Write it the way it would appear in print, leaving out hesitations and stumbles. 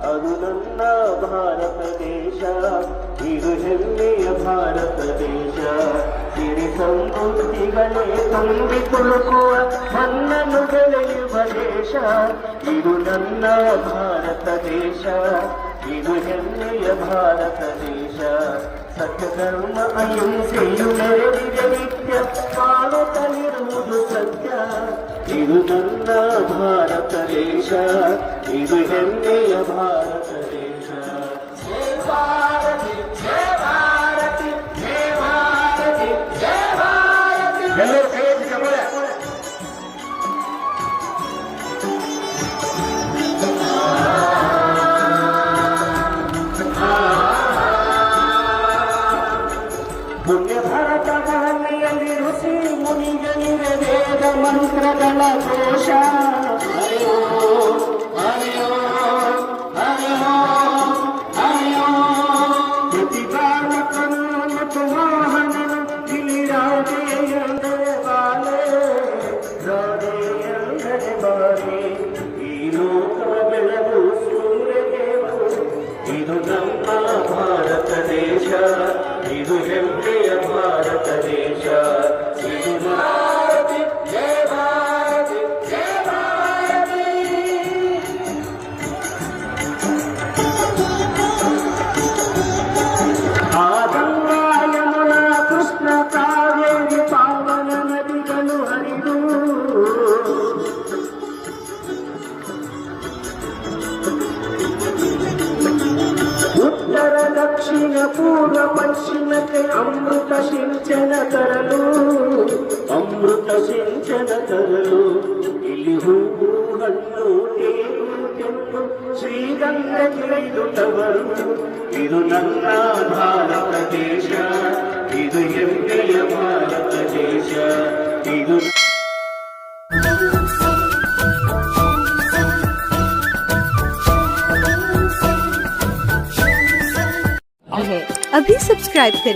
ಅದು ನನ್ನ ಭಾರತ ದೇಶ, ಇದು ಹೆಮ್ಮೆಯ ಭಾರತ ದೇಶ. ಸಿರಿ ಸಮೃದ್ಧಿಗಳೇ ತುಂಬಿ ತುಳುಕುವ ಮಣ್ಣನ್ನು ಬೆಳೆಯುವ ದೇಶ, ಇದು ನನ್ನ ಭಾರತ ದೇಶ, ಇದು ಹೆಮ್ಮೆಯ ಭಾರತ ದೇಶ. ಸತ್ಯ ಧರ್ಮ ಅಹಿಂಸೆಯು ಮೆರೆದಿದೆ ನಿತ್ಯ, ಕಾಣುತ್ತಲಿರುವುದು ಸತ್ಯ, ಇದು ನನ್ನ ಭಾರತ ದೇಶ, ಇದು ಹೆಮ್ಮೆಯ ಭಾರತ ದೇಶ. ಜೈ ಭಾರತಿ ಜೈ ಭಾರತಿ ಜೈ ಭಾರತಿ ಜೈ ಭಾರತಿ. ಎಲ್ಲರೂ ಕೈ ಎತ್ತಿ ಕಮಲ. ಪುಣ್ಯ ಭರತ ಭೂಮಿಯಲ್ಲಿ ಋಷಿ ಮುನಿಗಳಿವೆ ವೇದ ಮಂತ್ರಗಳ ಘೋಷ. ಹರಿಯೋ ಹರಿಯೋ ಹರಿಯೋ ಹರಿಯೋ. ಪ್ರತಿಪಾಲಕನು ಮತ್ತು ಮೋಹನನು ಇಲ್ಲಿ ರಾಧೆ ಎಂದರೆ ಬಾಲೆ, ರಾಧೆ ಎಂದರೆ ಬಾಲೆ. ಈ ಲೋಕ ಬೆಳಗು ಸೂರ್ಯದೇವರು, ಇದು ನಮ್ಮ ಭಾರತ ದೇಶ, ಇದು ಹೆಮ್ಮೆಯ ಭಾರತ ದೇಶ. ಇದು ಭಾರತಿ ಜೈ ಭಾರತಿ ಜೈ ಭಾರತಿ. ಆ ಗಂಗಾ ಯಮುನಾ ಕೃಷ್ಣ ಕಾವೇರಿ ಪಾವನ ನದಿಗಳು ಹರಿದು ಉತ್ತರ ದಕ್ಷಿಣ ಪೂರ್ವ ಪಶ್ಚಿಮಕ್ಕೆ ಅಮೃತ ಸಿಂಚನ ತರಲು, ಅಮೃತ ಸಿಂಚನ ತರಲು. ಇಲ್ಲಿ ಹೂವು ಹಣ್ಣು ತೇರು ಕೆಂಪು ಶ್ರೀಗಂಧಗಿಳಿದು ತವರು, ಇದು ನನ್ನ ಭಾರತ ದೇಶ, ಇದು ಹೆಮ್ಮೆಯ ಭಾರತ ದೇಶ. ಇದು अभी सब्सक्राइब करें।